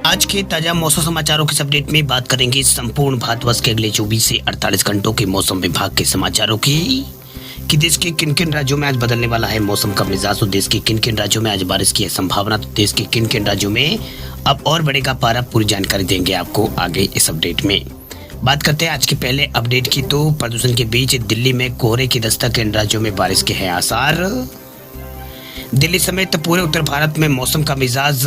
आज के ताजा मौसम समाचारों के इस अपडेट में बात करेंगे संपूर्ण भारतवर्ष के अगले 24 से 48 घंटों के मौसम विभाग के समाचारों की कि देश के किन किन राज्यों में आज बदलने वाला है मौसम का मिजाज। तो देश के किन किन राज्यों में आज बारिश की है संभावना। तो देश के किन किन राज्यों में अब और बढ़ेगा पारा, पूरी जानकारी देंगे आपको आगे इस अपडेट में। बात करते हैं आज के पहले अपडेट की। तो प्रदूषण के बीच दिल्ली में कोहरे की दस्तक, इन राज्यों में बारिश के हैं आसार। दिल्ली समेत पूरे उत्तर भारत में मौसम का मिजाज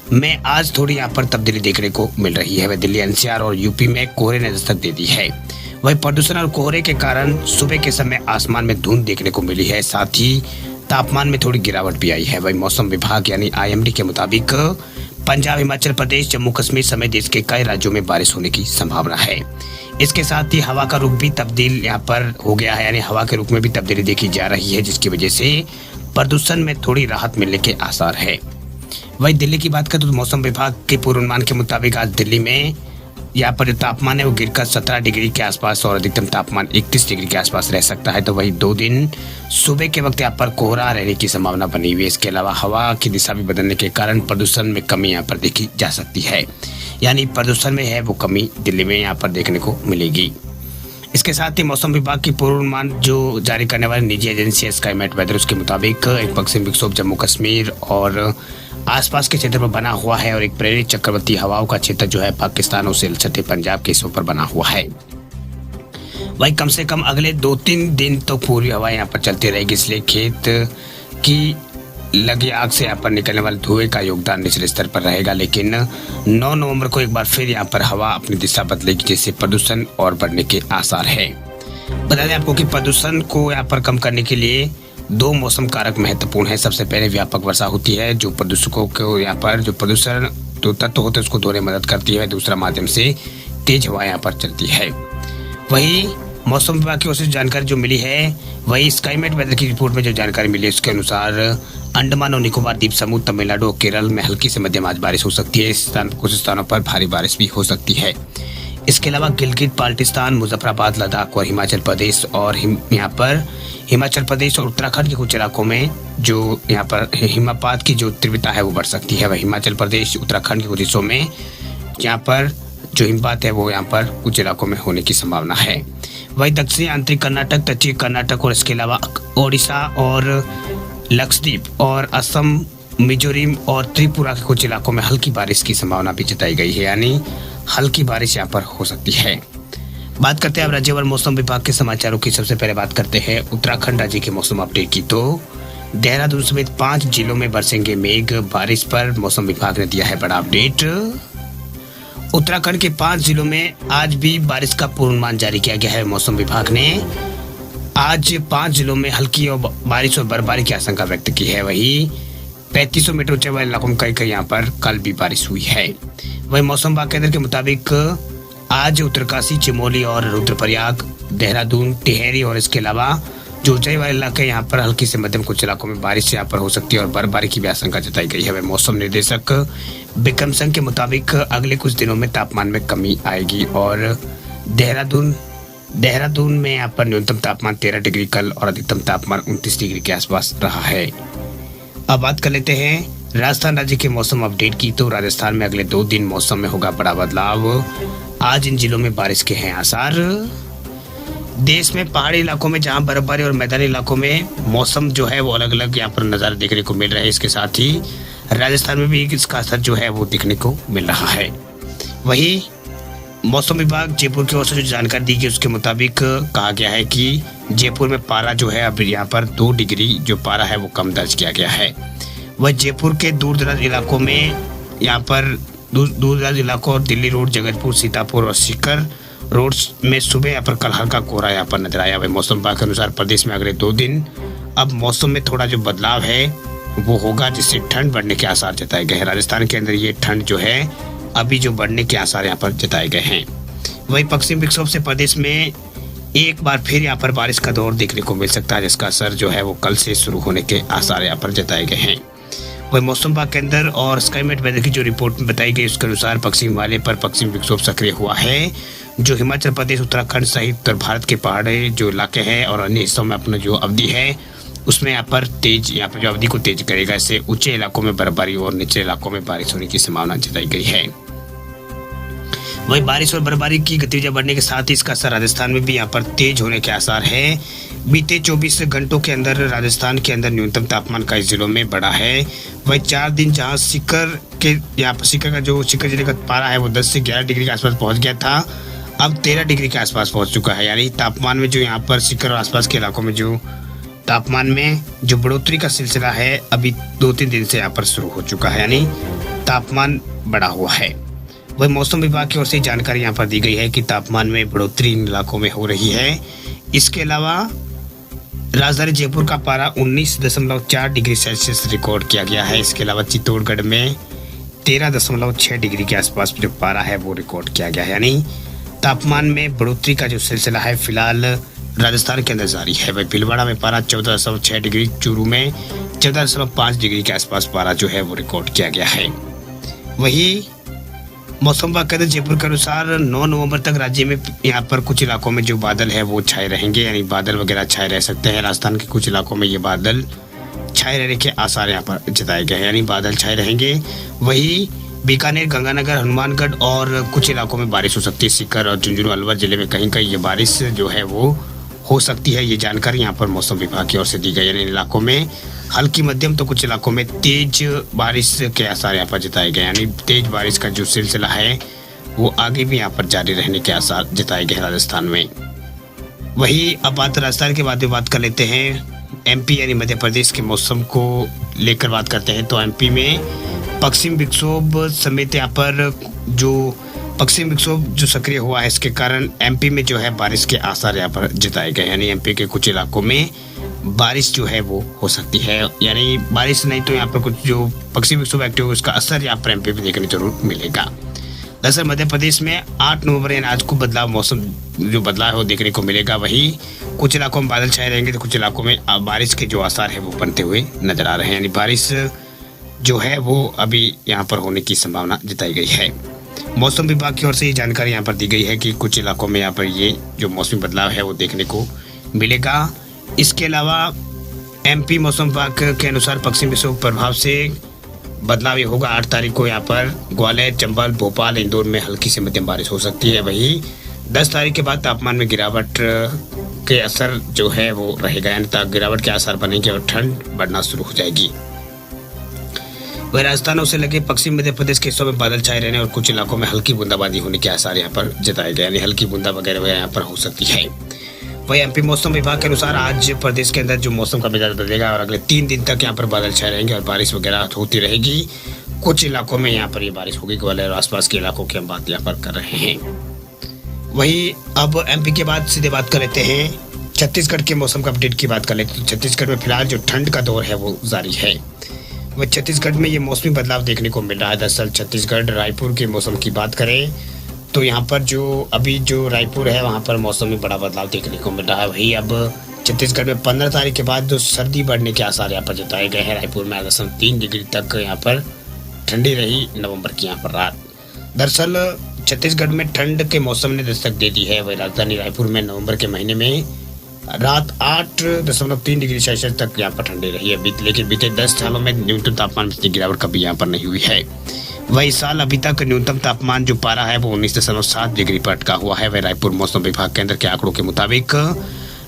में आज थोड़ी यहाँ पर तब्दीली देखने को मिल रही है। वह दिल्ली, एनसीआर और यूपी में कोहरे ने दस्तक दे दी है। वही प्रदूषण और कोहरे के कारण सुबह के समय आसमान में धुंध देखने को मिली है, साथ ही तापमान में थोड़ी गिरावट भी आई है। वही मौसम विभाग यानी आईएमडी के मुताबिक पंजाब, हिमाचल प्रदेश, जम्मू कश्मीर समेत देश के कई राज्यों में बारिश होने की संभावना है। इसके साथ ही हवा का रुख भी तब्दील यहाँ पर हो गया है, यानी हवा के रुख में भी तब्दीली देखी जा रही है, जिसकी वजह से प्रदूषण में थोड़ी राहत मिलने के आसार है। वही दिल्ली की बात करें तो मौसम विभाग के पूर्वानुमान के मुताबिक आज दिल्ली में यहाँ पर जो तापमान है वो गिरकर 17 डिग्री के आसपास और अधिकतम तापमान 31 डिग्री के आसपास रह सकता है। तो वही 2 दिन सुबह के वक्त यहाँ पर कोहरा रहने की संभावना बनी हुई है। इसके अलावा हवा की दिशा भी बदलने के कारण प्रदूषण में कमी यहाँ पर देखी जा सकती है, यानी प्रदूषण में है वो कमी दिल्ली में यहाँ पर देखने को मिलेगी। इसके साथ ही मौसम विभाग की पूर्वानुमान जो जारी करने वाली निजी एजेंसी स्काईमेट वेदर, उसके मुताबिक एक पश्चिमी विक्षोभ जम्मू कश्मीर और आसपास के क्षेत्र पर बना हुआ है और एक प्रेरित चक्रवर्ती हवाओं का क्षेत्र जो है पाकिस्तान और सटे पंजाब के हिस्सों पर बना हुआ है। वही कम से कम अगले 2-3 दिन तो पूर्वी हवा यहाँ पर चलती रहेगी, इसलिए खेत की लगी आग से यहाँ पर निकलने वाले धुएं का योगदान निचले स्तर पर रहेगा। लेकिन 9 नवंबर को एक बार फिर यहाँ पर हवा अपनी दिशा बदलेगी, जिससे प्रदूषण और बढ़ने के आसार है। बता दें आपको कि प्रदूषण को यहाँ पर कम करने के लिए 2 मौसम कारक महत्वपूर्ण है। सबसे पहले व्यापक वर्षा होती है जो प्रदूषकों को यहाँ पर जो प्रदूषण जो तत्व होते हैं उसको धोने में मदद करती है। दूसरा माध्यम से तेज हवा यहाँ पर चलती है। वही मौसम विभाग की ओर से जानकारी जो मिली है, वही स्काईमेट वेदर की रिपोर्ट में जो जानकारी मिली है उसके अनुसार अंडमान और निकोबार द्वीप समूह, तमिलनाडु और केरल में हल्की से मध्यम आज बारिश हो सकती है। कुछ स्थानों पर भारी बारिश भी हो सकती है। इसके अलावा गिलगित बाल्टिस्तान, मुजफ्फराबाद, लद्दाख और हिमाचल प्रदेश और यहाँ पर हिमाचल प्रदेश और उत्तराखंड के कुछ इलाकों में जो यहाँ पर हिमपात की जो तीव्रता है वो बढ़ सकती है। वह हिमाचल प्रदेश, उत्तराखंड के कुछ हिस्सों में यहाँ पर जो हिमपात है वो यहाँ पर कुछ इलाकों में होने की संभावना है। वही दक्षिणी आंतरिक कर्नाटक, दक्षिणी कर्नाटक और इसके अलावा ओडिशा और लक्षद्वीप और असम, मिजोरम और त्रिपुरा के कुछ इलाकों में हल्की बारिश की संभावना भी जताई गई है, यानी हल्की बारिश यहाँ पर हो सकती है। बात करते हैं अब राज्यवार मौसम विभाग के समाचारों की। सबसे पहले बात करते हैं उत्तराखंड राज्य के मौसम अपडेट की। तो देहरादून समेत 5 जिलों में बरसेंगे मेघ, बारिश पर मौसम विभाग ने दिया है बड़ा अपडेट। उत्तराखंड के 5 जिलों में आज भी बारिश का पूर्वानुमान जारी किया गया है। मौसम विभाग ने आज 5 जिलों में हल्की और बारिश और बर्फबारी की आशंका व्यक्त की है। वही 3500 मीटर ऊंचाई वाले इलाकों में कई यहाँ पर कल भी बारिश हुई है। वही मौसम विभाग केंद्र के मुताबिक आज उत्तरकाशी, चमोली और रुद्रप्रयाग, देहरादून, टिहरी और इसके अलावा जो ऊंचाई वाले इलाके यहाँ पर हल्की से मध्यम कुछ इलाकों में बारिश यहाँ पर हो सकती है और बर्फबारी की भी आशंका जताई गई है। वह मौसम निर्देशक बिक्रम सिंह के मुताबिक अगले कुछ दिनों में तापमान में कमी आएगी और देहरादून में यहाँ पर न्यूनतम तापमान 13 डिग्री कल और अधिकतम तापमान 29 डिग्री के आसपास रहा है। अब बात कर लेते हैं राजस्थान राज्य के मौसम अपडेट की। तो राजस्थान में अगले 2 दिन मौसम में होगा बड़ा बदलाव। आज इन जिलों में बारिश के हैं आसार। देश में पहाड़ी इलाकों में जहां बर्फबारी और मैदानी इलाकों में मौसम जो है वो अलग अलग यहाँ पर नज़ारे देखने को मिल रहे हैं। इसके साथ ही राजस्थान में भी इसका असर जो है वो दिखने को मिल रहा है। वही मौसम विभाग जयपुर की ओर से जो जानकारी दी गई उसके मुताबिक कहा गया है कि जयपुर में पारा जो है अब यहाँ पर 2 डिग्री जो पारा है वो कम दर्ज किया गया है। वह जयपुर के दूर दराज इलाकों में यहाँ पर दूर दराज इलाकों और दिल्ली रोड, जगतपुर, सीतापुर और सीकर रोड में सुबह यहाँ पर कल हल्का कोहरा यहाँ पर नजर आया। वह मौसम विभाग के अनुसार प्रदेश में अगले 2 दिन अब मौसम में थोड़ा जो बदलाव है वो होगा, जिससे ठंड बढ़ने के आसार जताए गए हैं। राजस्थान के अंदर ये ठंड जो है अभी जो बढ़ने के आसार यहाँ पर जताए गए हैं। वही पश्चिम विक्षोभ से प्रदेश में एक बार फिर यहाँ पर बारिश का दौर देखने को मिल सकता है, जिसका असर जो है वो कल से शुरू होने के आसार यहाँ पर जताए गए हैं। वही मौसम विभाग के अंदर और स्काईमेट वेदर की जो रिपोर्ट में बताई गई उसके अनुसार पश्चिम हिमालय पर पश्चिम विक्षोभ सक्रिय हुआ है, जो हिमाचल प्रदेश, उत्तराखंड सहित उत्तर भारत के पहाड़ी जो इलाके हैं और अन्य हिस्सों में अपना जो अवधि है उसमें यहाँ पर जो अवधि को तेज करेगा। इससे ऊंचे इलाकों में बर्फबारी और निचले इलाकों में बारिश होने की संभावना जताई गई है। वही बारिश और बर्फबारी की गतिविधियां बढ़ने के साथ ही इसका असर राजस्थान में भी यहाँ पर तेज होने के आसार है। बीते 24 घंटों के अंदर राजस्थान के अंदर न्यूनतम तापमान कई जिलों में बढ़ा है। वही 4 दिन जहां सीकर जिले का पारा है वो 10 से 11 डिग्री के आसपास पहुंच गया था, अब 13 डिग्री के आसपास पहुंच चुका है। यानी तापमान में जो यहाँ पर सीकर और आसपास के इलाकों में जो तापमान में जो बढ़ोतरी का सिलसिला है अभी 2-3 दिन से यहाँ पर शुरू हो चुका है, यानी तापमान बढ़ा हुआ है। वही मौसम विभाग की ओर से जानकारी यहाँ पर दी गई है कि तापमान में बढ़ोतरी इन इलाकों में हो रही है। इसके अलावा राजधानी जयपुर का पारा 19.4 डिग्री सेल्सियस रिकॉर्ड किया गया है। इसके अलावा चित्तौड़गढ़ में 13.6 डिग्री के आसपास जो पारा है वो रिकॉर्ड किया गया है। यानी तापमान में बढ़ोतरी का जो सिलसिला है फिलहाल राजस्थान के अंदर जारी है। वही भीलवाड़ा में पारा 14.6 डिग्री, चूरू में 14.5 डिग्री के आसपास पारा जो है वो रिकॉर्ड किया गया है। वही मौसम विभाग के जयपुर के अनुसार 9 नवंबर तक राज्य में यहाँ पर कुछ इलाकों में जो बादल है वो छाए रहेंगे, यानी बादल वगैरह छाए रह सकते हैं। राजस्थान के कुछ इलाकों में ये बादल छाए रहने के आसार यहाँ पर जताए गए हैं, यानी बादल छाए रहेंगे। वही बीकानेर, गंगानगर, हनुमानगढ़ और कुछ इलाकों में बारिश हो सकती है। सीकर और झुंझुनू, अलवर जिले में कहीं कहीं ये बारिश जो है वो हो सकती है। ये जानकारी यहाँ पर मौसम विभाग की ओर से दी गई है। इन इलाकों में हल्की मध्यम तो कुछ इलाकों में तेज बारिश के आसार यहाँ पर जताए गए, यानी तेज बारिश का जो सिलसिला है वो आगे भी यहाँ पर जारी रहने के आसार जताए गए राजस्थान में। वही अब बात राजस्थान के बाद में बात कर लेते हैं एमपी यानी मध्य प्रदेश के मौसम को लेकर बात करते हैं। तो एमपी में पश्चिम विक्षोभ समेत यहाँ पर जो पश्चिम विक्षोभ जो सक्रिय हुआ है इसके कारण एमपी में जो है बारिश के आसार यहाँ पर जताए गए, यानी एमपी के कुछ इलाकों में बारिश जो है वो हो सकती है। यानी बारिश नहीं तो यहाँ पर कुछ जो पश्चिमी विक्षोभ एक्टिव है उसका असर यहाँ पर एमपी में देखने जरूर मिलेगा। दरअसल मध्य प्रदेश में 8 नवंबर यानी आज को मौसम जो बदलाव है वो देखने को मिलेगा। वही कुछ इलाकों में बादल छाए रहेंगे तो कुछ इलाकों में बारिश के जो आसार है वो बनते हुए नजर आ रहे हैं, यानी बारिश जो है वो अभी यहाँ पर होने की संभावना जताई गई है। मौसम विभाग की ओर से ये जानकारी यहाँ पर दी गई है कि कुछ इलाकों में यहाँ पर ये जो मौसमी बदलाव है वो देखने को मिलेगा। इसके अलावा एमपी मौसम विभाग के अनुसार पश्चिमी विक्षोभ प्रभाव से बदलाव ये होगा। 8 तारीख को यहाँ पर ग्वालियर, चंबल, भोपाल, इंदौर में हल्की से मध्यम बारिश हो सकती है। वही 10 तारीख के बाद तापमान में गिरावट के असर जो है वो रहेगा, यानी गिरावट के आसार बनेंगे और ठंड बढ़ना शुरू हो जाएगी। वही राजस्थानों से लगे पश्चिम मध्य प्रदेश के हिस्सों में बादल छाए रहने और कुछ इलाकों में हल्की बूंदाबांदी होने के आसार यहाँ पर जताए गए, यानी हल्की बूंदा वगैरह यहाँ पर हो सकती है। वही एमपी मौसम विभाग के अनुसार आज प्रदेश के अंदर जो मौसम का मिजाज बदलेगा और अगले 3 दिन तक यहाँ पर बादल छाए रहेंगे और बारिश वगैरह होती रहेगी। कुछ इलाकों में यहाँ पर ये बारिश होगी। ग्वालियर और आसपास के इलाकों की हम बात यहाँ पर कर रहे हैं। वही अब एमपी के बाद सीधे बात कर लेते हैं छत्तीसगढ़ के मौसम का अपडेट की बात कर लेते हैं। तो छत्तीसगढ़ में फिलहाल जो ठंड का दौर है वो जारी है। वह छत्तीसगढ़ में ये मौसमी बदलाव देखने को मिल रहा है। दरअसल छत्तीसगढ़ रायपुर के मौसम की बात करें तो यहाँ पर जो अभी जो रायपुर है वहाँ पर मौसम में बड़ा बदलाव देखने को मिल रहा है। वही अब छत्तीसगढ़ में 15 तारीख के बाद जो सर्दी बढ़ने के आसार यहाँ पर जताए गए हैं। रायपुर में 3 डिग्री तक यहाँ पर ठंडी रही नवंबर की यहाँ पर रात। दरअसल छत्तीसगढ़ में ठंड के मौसम ने दस्तक दे दी है। वही राजधानी रायपुर में नवंबर के महीने में रात 8.3 डिग्री सेल्सियस तक यहाँ पर ठंडी रही है। लेकिन बीते 10 सालों में न्यूनतम तापमान में इतनी गिरावट कभी यहाँ पर नहीं हुई है। वही साल अभी तक न्यूनतम तापमान जो पारा है वो 19.7 डिग्री पर अटका हुआ है। वह रायपुर मौसम विभाग केंद्र के आंकड़ों के मुताबिक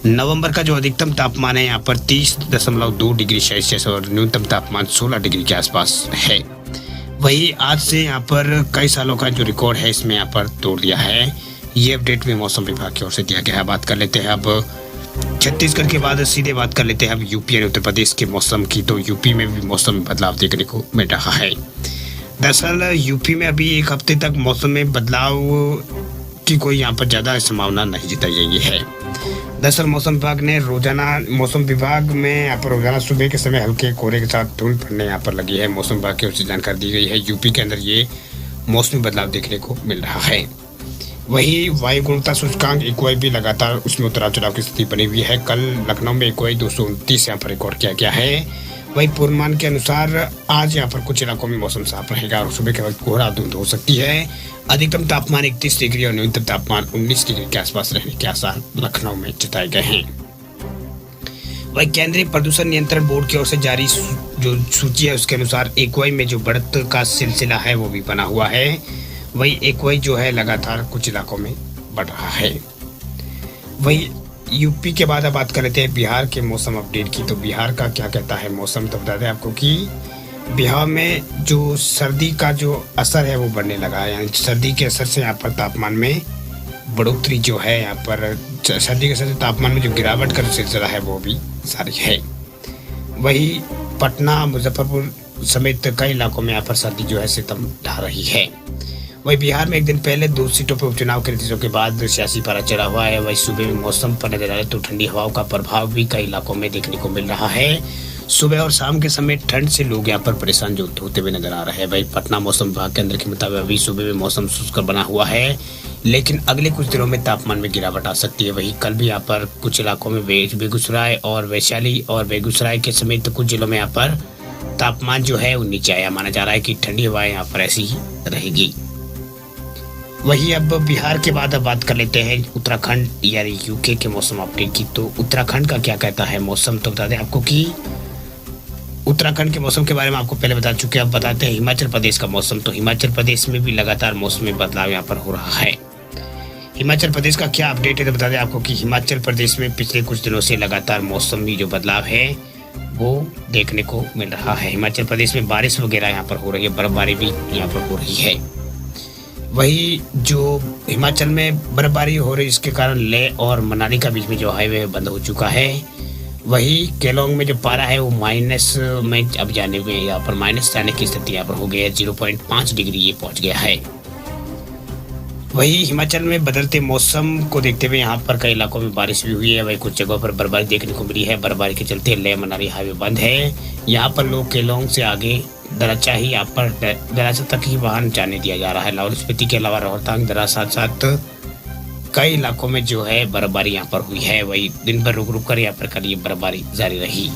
नवंबर का जो अधिकतम तापमान है यहाँ पर 30.2 डिग्री सेल्सियस और न्यूनतम तापमान 16 डिग्री के आसपास है। वही आज से यहाँ पर कई सालों का जो रिकॉर्ड है इसमें यहाँ पर तोड़ दिया है। ये अपडेट में मौसम विभाग की ओर से दिया गया है। बात कर लेते हैं अब छत्तीसगढ़ के बाद सीधे बात कर लेते हैं अब यूपी यानी उत्तर प्रदेश के मौसम की। तो यूपी में भी मौसम में बदलाव देखने को मिल रहा है। दरअसल यूपी में अभी 1 हफ्ते तक मौसम में बदलाव की कोई यहाँ पर ज़्यादा संभावना नहीं जताई गई है। दरअसल मौसम विभाग में यहाँ पर रोजाना सुबह के समय हल्के कोहरे के साथ धूल पड़ने यहाँ पर लगी है। मौसम विभाग की ओर से जानकारी दी गई है। यूपी के अंदर ये मौसमी बदलाव देखने को मिल रहा है। वही वायु गुणवत्ता सूचकांक एक्यूआई भी लगातार उसमें उतार चढ़ाव की स्थिति बनी हुई है। कल लखनऊ में एक्यूआई 229 यहाँ पर रिकॉर्ड किया गया है। वही पूर्वानुमान के अनुसार आज यहाँ पर कुछ इलाकों में मौसम साफ रहेगा और सुबह के वक्त कोहरा धुंध हो सकती है। अधिकतम तापमान 31 डिग्री और न्यूनतम तापमान 19 डिग्री के आसपास रहने के आसार लखनऊ में जताए गए हैं। वही केंद्रीय प्रदूषण नियंत्रण बोर्ड की ओर से जारी जो सूची है उसके अनुसार एक्वाई में जो बढ़त का सिलसिला है वो भी बना हुआ है। वही एक्वाई जो है लगातार कुछ इलाकों में बढ़ रहा है। वही यूपी के बाद अब बात कर लेते हैं बिहार के मौसम अपडेट की। तो बिहार का क्या कहता है मौसम, तो बता दें आपको कि बिहार में जो सर्दी का जो असर है वो बढ़ने लगा है। यानी सर्दी के असर से यहाँ पर तापमान में बढ़ोतरी जो है, यहाँ पर सर्दी के असर से तापमान में जो गिरावट का जो सिलसिला है वो भी जारी है। वही पटना, मुजफ्फरपुर समेत कई इलाकों में यहाँ पर सर्दी जो है सितम ढा रही है। वही बिहार में एक दिन पहले 2 सीटों पर उपचुनाव के नतीजों के बाद सियासी पारा चढ़ा हुआ है। वही सुबह में मौसम पर नजर आए तो ठंडी हवाओं का प्रभाव भी कई इलाकों में देखने को मिल रहा है। सुबह और शाम के समय ठंड से लोग यहाँ पर परेशान जो होते हुए नजर आ रहे हैं। वही पटना मौसम विभाग केंद्र के मुताबिक अभी सुबह में मौसम शुष्क बना हुआ है, लेकिन अगले कुछ दिनों में तापमान में गिरावट आ सकती है। वही कल भी यहाँ पर कुछ इलाकों में बेगूसराय और वैशाली और बेगूसराय के समेत कुछ जिलों में यहाँ पर तापमान जो है वो नीचे आया। माना जा रहा है कि ठंडी हवाएं यहाँ पर ऐसी ही रहेगी। वही अब बिहार के बाद अब बात कर लेते हैं उत्तराखंड यानी यूके के मौसम अपडेट की। तो उत्तराखंड का क्या कहता है मौसम, तो बता दें आपको कि उत्तराखंड के मौसम के बारे में आपको पहले बता चुके हैं। अब बताते हैं हिमाचल प्रदेश का मौसम। तो हिमाचल प्रदेश में भी लगातार मौसम में बदलाव यहाँ पर हो रहा है। हिमाचल प्रदेश का क्या अपडेट है, तो बता दें आपको कि हिमाचल प्रदेश में पिछले कुछ दिनों से लगातार मौसम में जो बदलाव है वो देखने को मिल रहा है। हिमाचल प्रदेश में बारिश वगैरह यहाँ पर हो रही है, बर्फबारी भी यहाँ पर हो रही है। वही जो हिमाचल में बर्फबारी हो रही है इसके कारण लेह और मनाली का बीच में जो हाईवे बंद हो चुका है। वही केलोंग में जो पारा है वो माइनस में अब जाने में यहाँ पर माइनस जाने की स्थिति यहाँ पर हो गई है। 0.5 डिग्री ये पहुँच गया है। वही हिमाचल में बदलते मौसम को देखते हुए यहाँ पर कई इलाकों में बारिश भी हुई है। वही कुछ जगहों पर बर्फबारी देखने को मिली है। बर्फबारी के चलते लेह मनाली हाईवे बंद है। यहाँ पर लोग केलोंग से आगे दराचा ही यहाँ पर दराचा तक ही वाहन जाने दिया जा रहा है। लाहौल स्पीति के अलावा रोहतांग, दराचा साथ कई इलाकों में जो है बर्फबारी यहाँ पर हुई है। वही दिन भर रुक रुक कर यहाँ पर कल ये बर्फबारी जारी रही।